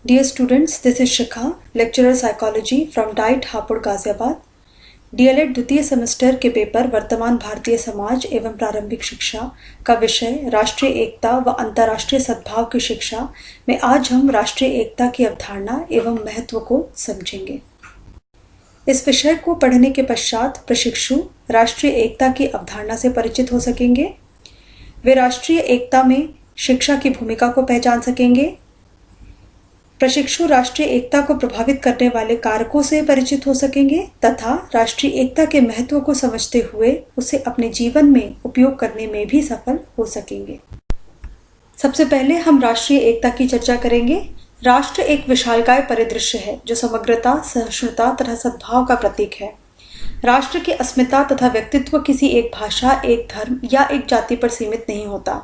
Dear students, this is Shikha, lecturer psychology from diet Hapur Ghaziabad. DElEd द्वितीय semester के paper वर्तमान भारतीय समाज एवं प्रारंभिक शिक्षा का विषय राष्ट्रीय एकता व अंतर्राष्ट्रीय सद्भाव की शिक्षा में आज हम राष्ट्रीय एकता की अवधारणा एवं महत्व को समझेंगे। इस विषय को पढ़ने के पश्चात प्रशिक्षु राष्ट्रीय एकता की अवधारणा से परिचित हो सकेंगे। वे राष्ट्रीय एकता में शिक्षा की भूमिका को पहचान सकेंगे। प्रशिक्षु राष्ट्रीय एकता को प्रभावित करने वाले कारकों से परिचित हो सकेंगे तथा राष्ट्रीय एकता के महत्व को समझते हुए उसे अपने जीवन में उपयोग करने में भी सफल हो सकेंगे। सबसे पहले हम राष्ट्रीय एकता की चर्चा करेंगे। राष्ट्र एक विशालकाय परिदृश्य है जो समग्रता, सहिष्णुता तथा सद्भाव का प्रतीक है। राष्ट्र की अस्मिता तथा व्यक्तित्व किसी एक भाषा, एक धर्म या एक जाति पर सीमित नहीं होता।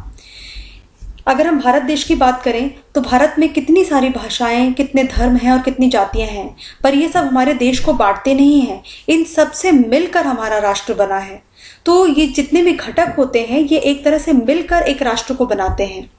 अगर हम भारत देश की बात करें तो भारत में कितनी सारी भाषाएं, कितने धर्म हैं और कितनी जातियां हैं, पर ये सब हमारे देश को बांटते नहीं हैं। इन सब से मिलकर हमारा राष्ट्र बना है। तो ये जितने भी घटक होते हैं ये एक तरह से मिलकर एक राष्ट्र को बनाते हैं।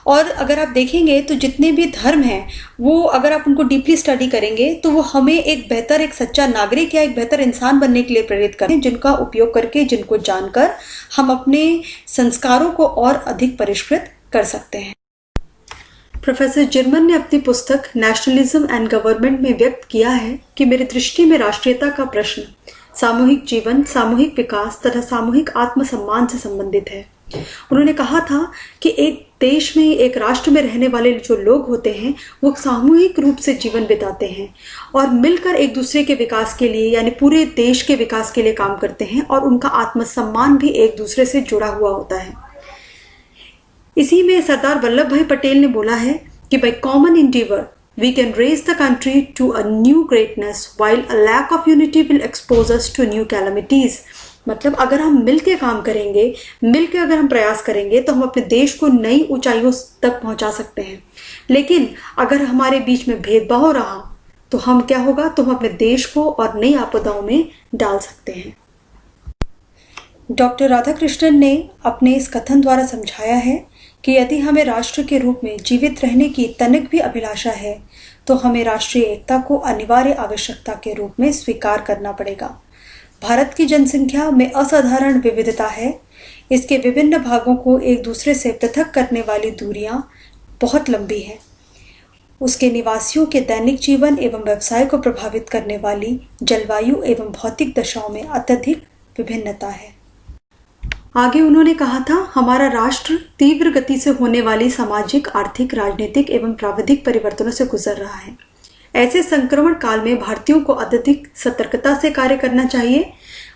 और अगर आप देखेंगे तो जितने भी धर्म हैं वो अगर आप उनको डीपली स्टडी करेंगे तो वो हमें एक बेहतर, एक सच्चा नागरिक या एक बेहतर इंसान बनने के लिए प्रेरित करते हैं, जिनका उपयोग करके, जिनको जानकर हम अपने संस्कारों को और अधिक परिष्कृत कर सकते हैं। प्रोफेसर जर्मन ने अपनी पुस्तक नेशनलिज्म एंड गवर्नमेंट में व्यक्त किया है कि मेरी दृष्टि में राष्ट्रीयता का प्रश्न सामूहिक जीवन, सामूहिक विकास तथा सामूहिक आत्मसम्मान से संबंधित है। उन्होंने कहा था कि एक देश में, एक राष्ट्र में रहने वाले जो लोग होते हैं वो सामूहिक रूप से जीवन बिताते हैं और मिलकर एक दूसरे के विकास के लिए, यानी पूरे देश के विकास के लिए काम करते हैं और उनका आत्मसम्मान भी एक दूसरे से जुड़ा हुआ होता है। इसी में सरदार वल्लभ भाई पटेल ने बोला है कि by common endeavour we can raise the country to a new greatness while a lack of unity will expose us to new calamities. मतलब अगर हम मिलके काम करेंगे, मिलके अगर हम प्रयास करेंगे तो हम अपने देश को नई ऊंचाइयों तक पहुंचा सकते हैं। लेकिन अगर हमारे बीच में भेदभाव रहा तो हम क्या होगा, तो हम अपने देश को और नई आपदाओं में डाल सकते हैं। डॉक्टर राधाकृष्णन ने अपने इस कथन द्वारा समझाया है कि यदि हमें राष्ट्र के रूप में जीवित रहने की तनिक भी अभिलाषा है तो हमें राष्ट्रीय एकता को अनिवार्य आवश्यकता के रूप में स्वीकार करना पड़ेगा। भारत की जनसंख्या में असाधारण विविधता है। इसके विभिन्न भागों को एक दूसरे से पृथक करने वाली दूरियां बहुत लंबी हैं। उसके निवासियों के दैनिक जीवन एवं व्यवसाय को प्रभावित करने वाली जलवायु एवं भौतिक दशाओं में अत्यधिक विभिन्नता है। आगे उन्होंने कहा था, हमारा राष्ट्र तीव्र गति से होने वाली सामाजिक, आर्थिक, राजनीतिक एवं प्राविधिक परिवर्तनों से गुजर रहा है। ऐसे संक्रमण काल में भारतीयों को अत्यधिक सतर्कता से कार्य करना चाहिए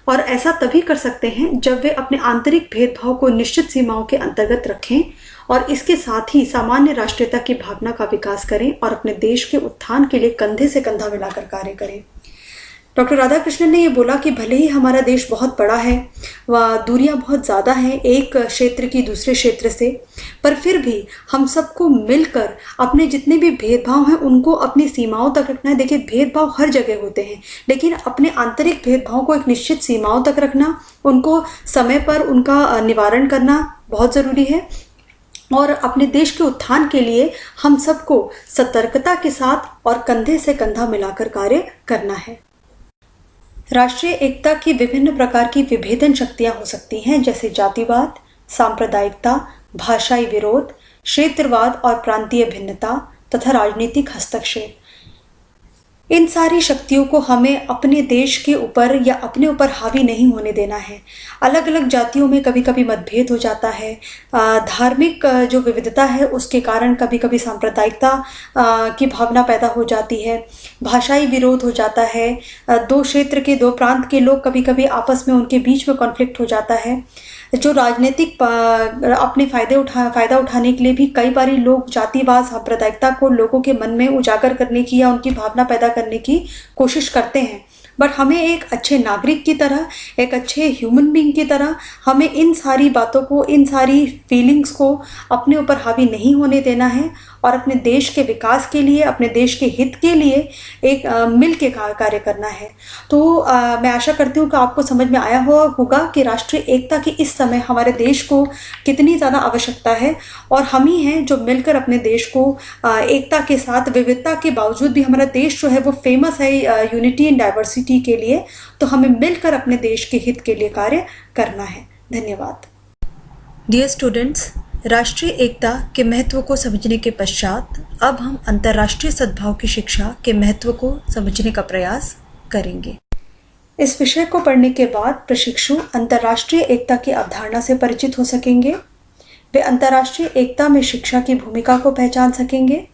और ऐसा तभी कर सकते हैं जब वे अपने आंतरिक भेदभाव को निश्चित सीमाओं के अंतर्गत रखें और इसके साथ ही सामान्य राष्ट्रीयता की भावना का विकास करें और अपने देश के उत्थान के लिए कंधे से कंधा मिलाकर कार्य करें। डॉक्टर राधाकृष्णन ने ये बोला कि भले ही हमारा देश बहुत बड़ा है व दूरियां बहुत ज़्यादा हैं एक क्षेत्र की दूसरे क्षेत्र से, पर फिर भी हम सबको मिलकर अपने जितने भी भेदभाव हैं उनको अपनी सीमाओं तक रखना है। देखिए, भेदभाव हर जगह होते हैं, लेकिन अपने आंतरिक भेदभाव को एक निश्चित सीमाओं तक रखना, उनको समय पर उनका निवारण करना बहुत ज़रूरी है। और अपने देश के उत्थान के लिए हम सबको सतर्कता के साथ और कंधे से कंधा मिलाकर कार्य करना है। राष्ट्रीय एकता की विभिन्न प्रकार की विभेदन शक्तियां हो सकती हैं, जैसे जातिवाद, सांप्रदायिकता, भाषाई विरोध, क्षेत्रवाद और प्रांतीय भिन्नता तथा राजनीतिक हस्तक्षेप। इन सारी शक्तियों को हमें अपने देश के ऊपर या अपने ऊपर हावी नहीं होने देना है। अलग अलग जातियों में कभी कभी मतभेद हो जाता है। धार्मिक जो विविधता है उसके कारण कभी कभी सांप्रदायिकता की भावना पैदा हो जाती है। भाषाई विरोध हो जाता है। दो क्षेत्र के, दो प्रांत के लोग कभी कभी आपस में, उनके बीच में कॉन्फ्लिक्ट हो जाता है। जो राजनीतिक अपने फायदा उठाने के लिए भी कई बार लोग जातिवाद, सांप्रदायिकता को लोगों के मन में उजागर करने की या उनकी भावना पैदा करने की कोशिश करते हैं। बट हमें एक अच्छे नागरिक की तरह, एक अच्छे ह्यूमन बीइंग की तरह हमें इन सारी बातों को, इन सारी फीलिंग्स को अपने ऊपर हावी नहीं होने देना है और अपने देश के विकास के लिए, अपने देश के हित के लिए एक मिल के कार्य करना है। तो मैं आशा करती हूँ कि आपको समझ में आया होगा कि राष्ट्रीय एकता की इस समय हमारे देश को कितनी ज़्यादा आवश्यकता है, और हम ही हैं जो मिलकर अपने देश को एकता के साथ, विविधता के बावजूद भी हमारा देश जो है वो फेमस है यूनिटी एंड डाइवर्सिटी के लिए, तो हमें मिलकर अपने देश के हित के लिए कार्य करना है। धन्यवाद। डियर स्टूडेंट्स, राष्ट्रीय एकता के महत्व को समझने के पश्चात अब हम अंतर्राष्ट्रीय सद्भाव की शिक्षा के महत्व को समझने का प्रयास करेंगे। इस विषय को पढ़ने के बाद प्रशिक्षु अंतर्राष्ट्रीय एकता की अवधारणा से परिचित हो सकेंगे। वे अंतर्राष्ट्रीय एकता में शिक्षा की भूमिका को पहचान सकेंगे।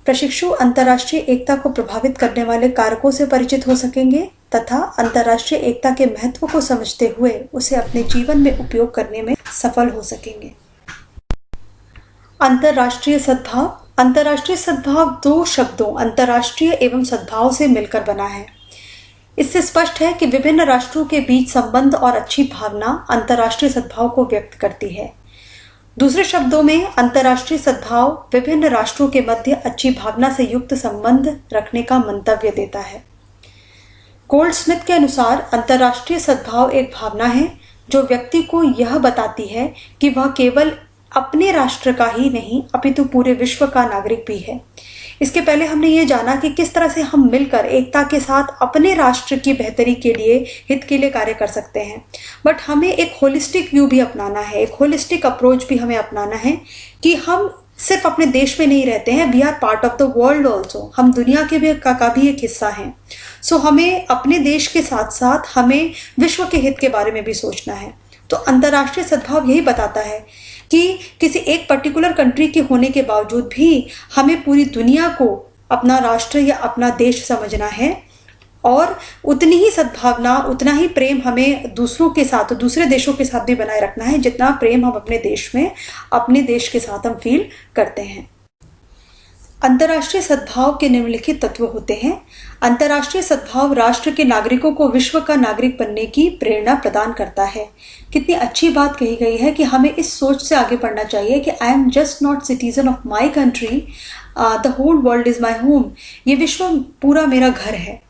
प्रशिक्षु अंतर्राष्ट्रीय एकता को प्रभावित करने वाले कारकों से परिचित हो सकेंगे तथा अंतर्राष्ट्रीय एकता के महत्व को समझते हुए उसे अपने जीवन में उपयोग करने में सफल हो सकेंगे। अंतर्राष्ट्रीय सद्भाव। अंतर्राष्ट्रीय सद्भाव दो शब्दों अंतर्राष्ट्रीय एवं सद्भाव से मिलकर बना है। इससे स्पष्ट है कि विभिन्न राष्ट्रों के बीच संबंध और अच्छी भावना अंतर्राष्ट्रीय सद्भाव को व्यक्त करती है। दूसरे शब्दों में अंतर्राष्ट्रीय सद्भाव विभिन्न राष्ट्रों के मध्य अच्छी भावना से युक्त संबंध रखने का मंतव्य देता है। गोल्डस्मिथ के अनुसार अंतर्राष्ट्रीय सद्भाव एक भावना है जो व्यक्ति को यह बताती है कि वह केवल अपने राष्ट्र का ही नहीं अपितु पूरे विश्व का नागरिक भी है। इसके पहले हमने ये जाना कि किस तरह से हम मिलकर एकता के साथ अपने राष्ट्र की बेहतरी के लिए, हित के लिए कार्य कर सकते हैं। बट हमें एक होलिस्टिक व्यू भी अपनाना है, एक होलिस्टिक अप्रोच भी हमें अपनाना है कि हम सिर्फ अपने देश में नहीं रहते हैं, we are part of the world also. हम दुनिया के भी का भी एक हिस्सा हैं। सो हमें अपने देश के साथ साथ हमें विश्व के हित के बारे में भी सोचना है। तो अंतर्राष्ट्रीय सद्भाव यही बताता है कि किसी एक पर्टिकुलर कंट्री के होने के बावजूद भी हमें पूरी दुनिया को अपना राष्ट्र या अपना देश समझना है, और उतनी ही सद्भावना, उतना ही प्रेम हमें दूसरों के साथ, दूसरे देशों के साथ भी बनाए रखना है जितना प्रेम हम अपने देश में, अपने देश के साथ हम फील करते हैं। अंतर्राष्ट्रीय सद्भाव के निम्नलिखित तत्व होते हैं। अंतर्राष्ट्रीय सद्भाव राष्ट्र के नागरिकों को विश्व का नागरिक बनने की प्रेरणा प्रदान करता है। कितनी अच्छी बात कही गई है कि हमें इस सोच से आगे बढ़ना चाहिए कि I am just not citizen of my country, the whole world is my home. ये विश्व पूरा मेरा घर है।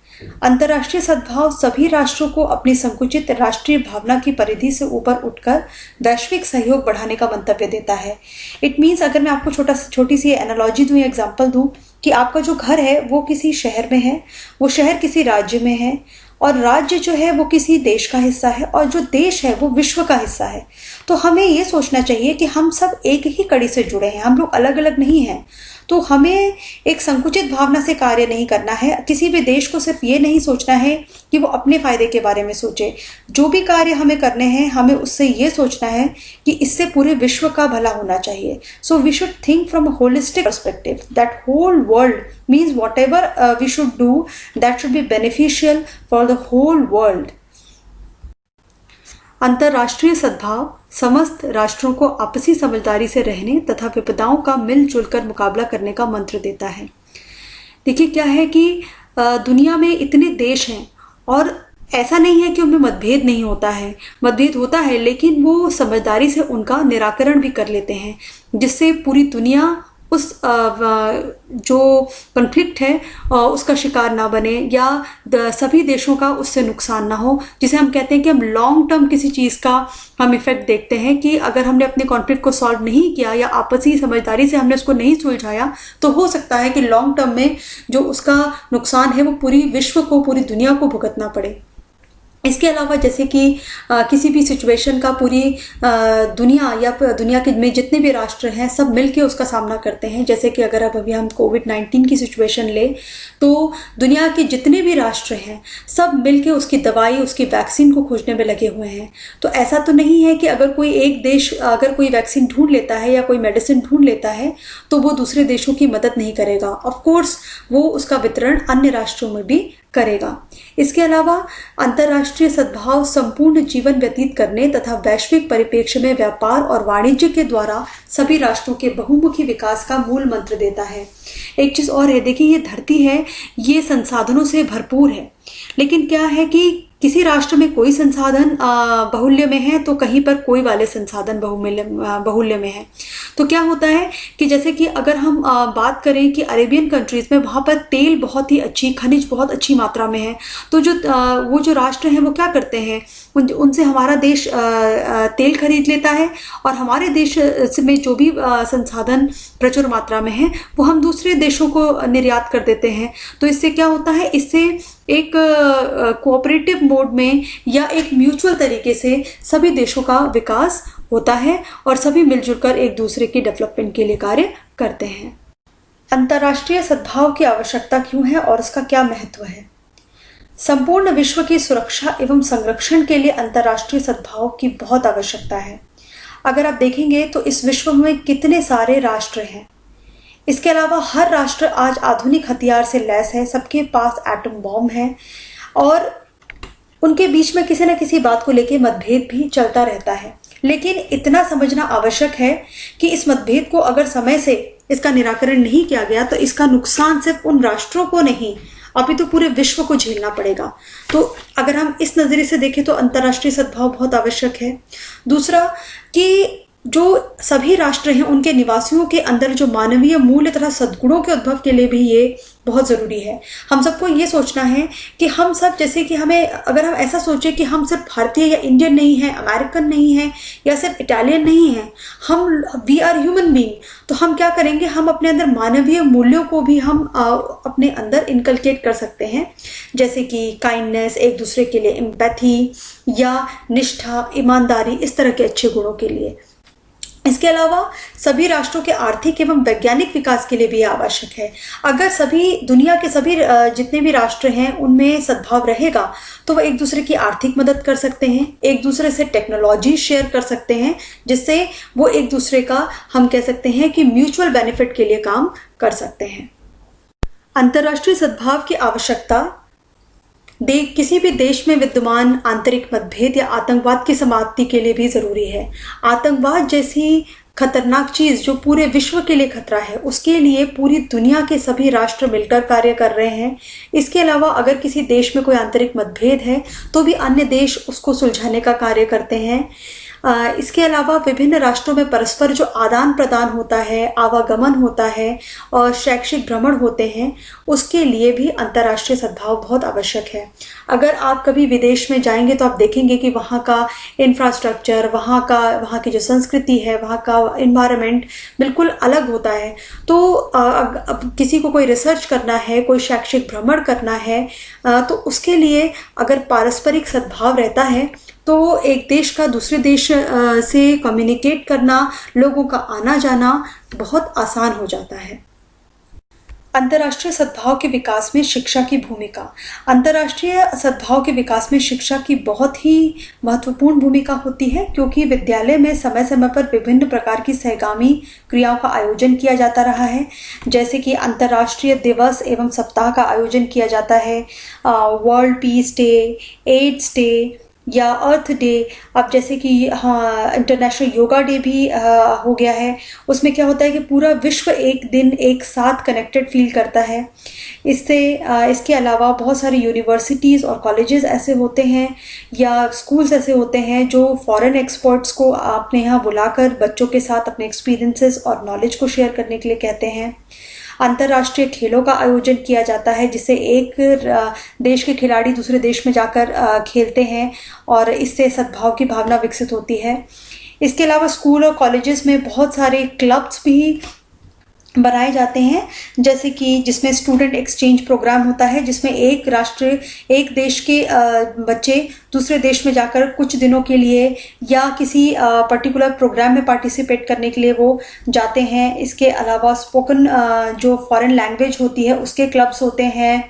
अंतर्राष्ट्रीय सद्भाव सभी राष्ट्रों को अपनी संकुचित राष्ट्रीय भावना की परिधि से ऊपर उठकर वैश्विक सहयोग बढ़ाने का मंतव्य देता है। इट मीन्स, अगर मैं आपको छोटी सी एनालॉजी दूं, एग्जांपल दूं कि आपका जो घर है वो किसी शहर में है, वो शहर किसी राज्य में है, और राज्य जो है वो किसी देश का हिस्सा है, और जो देश है वो विश्व का हिस्सा है। तो हमें ये सोचना चाहिए कि हम सब एक ही कड़ी से जुड़े हैं, हम लोग अलग अलग नहीं हैं। तो हमें एक संकुचित भावना से कार्य नहीं करना है। किसी भी देश को सिर्फ ये नहीं सोचना है कि वो अपने फायदे के बारे में सोचे। जो भी कार्य हमें करने हैं, हमें उससे ये सोचना है कि इससे पूरे विश्व का भला होना चाहिए। So we should think from a holistic perspective that whole world means whatever we should do that should be beneficial for the whole world. अंतर्राष्ट्रीय सद्भाव समस्त राष्ट्रों को आपसी समझदारी से रहने तथा विपदाओं का मिलजुल कर मुकाबला करने का मंत्र देता है। देखिए क्या है कि दुनिया में इतने देश हैं और ऐसा नहीं है कि उनमें मतभेद नहीं होता है, मतभेद होता है, लेकिन वो समझदारी से उनका निराकरण भी कर लेते हैं, जिससे पूरी दुनिया उस जो कॉन्फ्लिक्ट है उसका शिकार ना बने, या सभी देशों का उससे नुकसान ना हो। जिसे हम कहते हैं कि हम लॉन्ग टर्म किसी चीज़ का हम इफेक्ट देखते हैं कि अगर हमने अपने कॉन्फ्लिक्ट को सॉल्व नहीं किया या आपसी समझदारी से हमने उसको नहीं सुलझाया, तो हो सकता है कि लॉन्ग टर्म में जो उसका नुकसान है वो पूरी विश्व को, पूरी दुनिया को भुगतना पड़े। इसके अलावा जैसे कि किसी भी सिचुएशन का पूरी दुनिया या दुनिया के में जितने भी राष्ट्र हैं सब मिलके उसका सामना करते हैं। जैसे कि अगर अब अभी हम कोविड-19 की सिचुएशन ले, तो दुनिया के जितने भी राष्ट्र हैं सब मिलके उसकी दवाई, उसकी वैक्सीन को खोजने में लगे हुए हैं। तो ऐसा तो नहीं है कि अगर कोई एक देश अगर कोई वैक्सीन ढूंढ लेता है या कोई मेडिसिन ढूंढ लेता है तो वो दूसरे देशों की मदद नहीं करेगा। ऑफ कोर्स वो उसका वितरण अन्य राष्ट्रों में भी करेगा। इसके अलावा अंतर्राष्ट्रीय सद्भाव संपूर्ण जीवन व्यतीत करने तथा वैश्विक परिप्रेक्ष्य में व्यापार और वाणिज्य के द्वारा सभी राष्ट्रों के बहुमुखी विकास का मूल मंत्र देता है। एक चीज और है, देखिए ये धरती है, ये संसाधनों से भरपूर है, लेकिन क्या है कि किसी राष्ट्र में कोई संसाधन बाहुल्य में है तो कहीं पर कोई वाले संसाधन बाहुल्य में है। तो क्या होता है कि जैसे कि अगर हम बात करें कि अरेबियन कंट्रीज में वहाँ पर तेल बहुत ही अच्छी, खनिज बहुत अच्छी मात्रा में है, तो वो जो राष्ट्र हैं वो क्या करते हैं, उनसे हमारा देश तेल खरीद लेता है और हमारे देश में जो भी संसाधन प्रचुर मात्रा में है वो हम दूसरे देशों को निर्यात कर देते हैं। तो इससे क्या होता है, इससे एक कोऑपरेटिव मोड में या एक म्यूचुअल तरीके से सभी देशों का विकास होता है और सभी मिलजुल कर एक दूसरे की डेवलपमेंट के लिए कार्य करते हैं। अंतर्राष्ट्रीय सद्भाव की आवश्यकता क्यों है और उसका क्या महत्व है? संपूर्ण विश्व की सुरक्षा एवं संरक्षण के लिए अंतर्राष्ट्रीय सद्भाव की बहुत आवश्यकता है। अगर आप देखेंगे तो इस विश्व में कितने सारे राष्ट्र हैं। इसके अलावा हर राष्ट्र आज आधुनिक हथियार से लैस है, सबके पास एटम बॉम्ब है और उनके बीच में किसी न किसी बात को लेकर मतभेद भी चलता रहता है। लेकिन इतना समझना आवश्यक है कि इस मतभेद को अगर समय से इसका निराकरण नहीं किया गया तो इसका नुकसान सिर्फ उन राष्ट्रों को नहीं अभी तो पूरे विश्व को झेलना पड़ेगा। तो अगर हम इस नज़रिए से देखें तो अंतर्राष्ट्रीय सद्भाव बहुत आवश्यक है। दूसरा कि जो सभी राष्ट्र हैं उनके निवासियों के अंदर जो मानवीय मूल्य तथा सद्गुणों के उद्भव के लिए भी ये बहुत ज़रूरी है। हम सबको ये सोचना है कि हम सब, जैसे कि हमें, अगर हम ऐसा सोचें कि हम सिर्फ भारतीय या इंडियन नहीं हैं, अमेरिकन नहीं हैं या सिर्फ इटालियन नहीं हैं, हम वी आर ह्यूमन बीइंग, तो हम क्या करेंगे, हम अपने अंदर मानवीय मूल्यों को भी हम अपने अंदर इनकलकेट कर सकते हैं, जैसे कि काइंडनेस, एक दूसरे के लिए एम्पैथी या निष्ठा, ईमानदारी, इस तरह के अच्छे गुणों के लिए। इसके अलावा सभी राष्ट्रों के आर्थिक एवं वैज्ञानिक विकास के लिए भी आवश्यक है। अगर दुनिया के सभी जितने भी राष्ट्र हैं उनमें सद्भाव रहेगा तो वह एक दूसरे की आर्थिक मदद कर सकते हैं, एक दूसरे से टेक्नोलॉजी शेयर कर सकते हैं, जिससे वो एक दूसरे का, हम कह सकते हैं कि म्यूचुअल बेनिफिट के लिए काम कर सकते हैं। अंतर्राष्ट्रीय सद्भाव की आवश्यकता किसी भी देश में विद्यमान आंतरिक मतभेद या आतंकवाद की समाप्ति के लिए भी जरूरी है। आतंकवाद जैसी खतरनाक चीज जो पूरे विश्व के लिए खतरा है, उसके लिए पूरी दुनिया के सभी राष्ट्र मिलकर कार्य कर रहे हैं। इसके अलावा अगर किसी देश में कोई आंतरिक मतभेद है तो भी अन्य देश उसको सुलझाने का कार्य करते हैं। इसके अलावा विभिन्न राष्ट्रों में परस्पर जो आदान प्रदान होता है, आवागमन होता है और शैक्षिक भ्रमण होते हैं, उसके लिए भी अंतर्राष्ट्रीय सद्भाव बहुत आवश्यक है। अगर आप कभी विदेश में जाएंगे तो आप देखेंगे कि वहाँ का इंफ्रास्ट्रक्चर, वहाँ की जो संस्कृति है, वहाँ का एनवायरनमेंट बिल्कुल अलग होता है। तो अब किसी को कोई रिसर्च करना है, कोई शैक्षिक भ्रमण करना है, तो उसके लिए अगर पारस्परिक सद्भाव रहता है तो एक देश का दूसरे देश से कम्युनिकेट करना, लोगों का आना जाना बहुत आसान हो जाता है। अंतर्राष्ट्रीय सद्भाव के विकास में शिक्षा की भूमिका। अंतर्राष्ट्रीय सद्भाव के विकास में शिक्षा की बहुत ही महत्वपूर्ण भूमिका होती है, क्योंकि विद्यालय में समय समय पर विभिन्न प्रकार की सहगामी क्रियाओं का आयोजन किया जाता रहा है, जैसे कि अंतर्राष्ट्रीय दिवस एवं सप्ताह का आयोजन किया जाता है, world peace day, AIDS day या अर्थ डे। अब जैसे कि इंटरनेशनल योगा डे भी हो गया है। उसमें क्या होता है कि पूरा विश्व एक दिन एक साथ कनेक्टेड फील करता है। इसके अलावा बहुत सारी यूनिवर्सिटीज़ और कॉलेजेस ऐसे होते हैं या स्कूल्स ऐसे होते हैं जो फॉरेन एक्सपर्ट्स को अपने यहाँ बुलाकर बच्चों के साथ अपने एक्सपीरियंसेस और नॉलेज को शेयर करने के लिए कहते हैं। अंतर्राष्ट्रीय खेलों का आयोजन किया जाता है, जिससे एक देश के खिलाड़ी दूसरे देश में जाकर खेलते हैं और इससे सद्भाव की भावना विकसित होती है। इसके अलावा स्कूल और कॉलेजेस में बहुत सारे क्लब्स भी बनाए जाते हैं, जैसे कि जिसमें स्टूडेंट एक्सचेंज प्रोग्राम होता है, जिसमें एक देश के बच्चे दूसरे देश में जाकर कुछ दिनों के लिए या किसी पर्टिकुलर प्रोग्राम में पार्टिसिपेट करने के लिए वो जाते हैं। इसके अलावा स्पोकन जो फॉरेन लैंग्वेज होती है उसके क्लब्स होते हैं,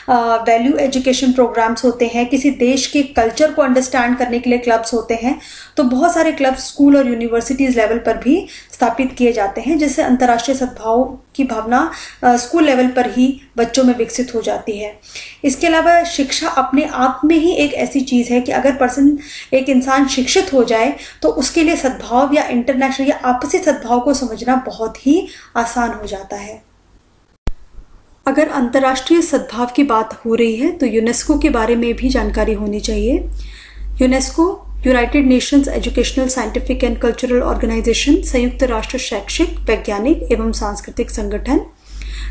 वैल्यू एजुकेशन प्रोग्राम्स होते हैं, किसी देश के कल्चर को अंडरस्टैंड करने के लिए क्लब्स होते हैं। तो बहुत सारे क्लब्स स्कूल और यूनिवर्सिटीज़ लेवल पर भी स्थापित किए जाते हैं, जिससे अंतर्राष्ट्रीय सद्भाव की भावना स्कूल लेवल पर ही बच्चों में विकसित हो जाती है। इसके अलावा शिक्षा अपने आप में ही एक ऐसी चीज़ है कि अगर एक इंसान शिक्षित हो जाए तो उसके लिए सद्भाव या इंटरनेशनल या आपसी सद्भाव को समझना बहुत ही आसान हो जाता है। अगर अंतर्राष्ट्रीय सद्भाव की बात हो रही है तो यूनेस्को के बारे में भी जानकारी होनी चाहिए। UNESCO united nations educational, scientific and cultural organisation, संयुक्त राष्ट्र शैक्षिक, वैज्ञानिक एवं सांस्कृतिक संगठन,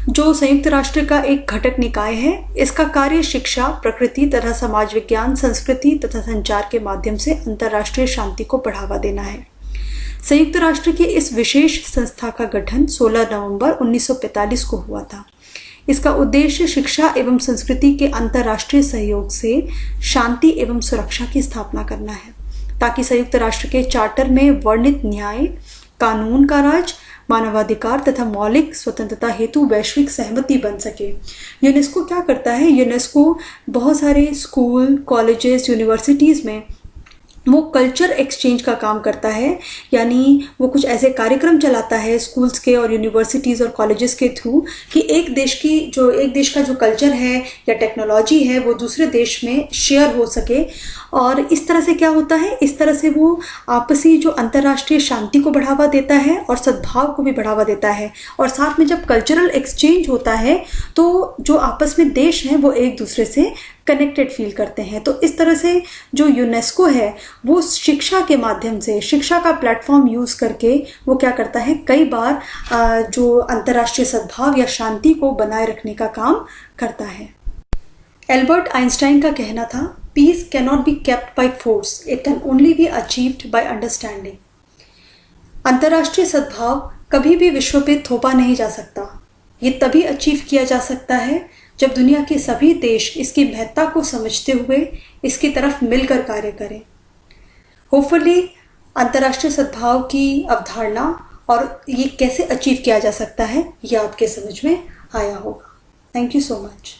जो संयुक्त राष्ट्र का एक घटक निकाय है। इसका कार्य शिक्षा, प्रकृति तथा समाज विज्ञान, संस्कृति तथा संचार के माध्यम से अंतर्राष्ट्रीय शांति को बढ़ावा देना है। संयुक्त राष्ट्र की इस विशेष संस्था का गठन 16 नवंबर 1945 को हुआ था। इसका उद्देश्य शिक्षा एवं संस्कृति के अंतर्राष्ट्रीय सहयोग से शांति एवं सुरक्षा की स्थापना करना है, ताकि संयुक्त राष्ट्र के चार्टर में वर्णित न्याय, कानून का राज, मानवाधिकार तथा मौलिक स्वतंत्रता हेतु वैश्विक सहमति बन सके। यूनेस्को क्या करता है? यूनेस्को बहुत सारे स्कूल, कॉलेजेस, यूनिवर्सिटीज़ में वो कल्चर एक्सचेंज का काम करता है, यानी वो कुछ ऐसे कार्यक्रम चलाता है स्कूल्स के और यूनिवर्सिटीज़ और कॉलेजेस के थ्रू कि एक देश का जो कल्चर है या टेक्नोलॉजी है वो दूसरे देश में शेयर हो सके। और इस तरह से क्या होता है, इस तरह से वो आपसी जो अंतर्राष्ट्रीय शांति को बढ़ावा देता है और सद्भाव को भी बढ़ावा देता है। और साथ में जब कल्चरल एक्सचेंज होता है तो जो आपस में देश हैं वो एक दूसरे से कनेक्टेड फील करते हैं। तो इस तरह से जो यूनेस्को है वो शिक्षा के माध्यम से, शिक्षा का प्लेटफॉर्म यूज़ करके वो क्या करता है, कई बार जो अंतर्राष्ट्रीय सद्भाव या शांति को बनाए रखने का काम करता है। एल्बर्ट आइंस्टाइन का कहना था, piece can not be kept by force, it can only be achieved by understanding. अंतर्राष्ट्रीय सद्भाव कभी भी विश्व पे थोपा नहीं जा सकता। ये तभी अचीव किया जा सकता है जब दुनिया के सभी देश इसकी महत्ता को समझते हुए इसकी तरफ मिलकर कार्य करें। होपफुली अंतर्राष्ट्रीय सद्भाव की अवधारणा और ये कैसे अचीव किया जा सकता है ये आपके समझ में आया होगा। Thank you so much.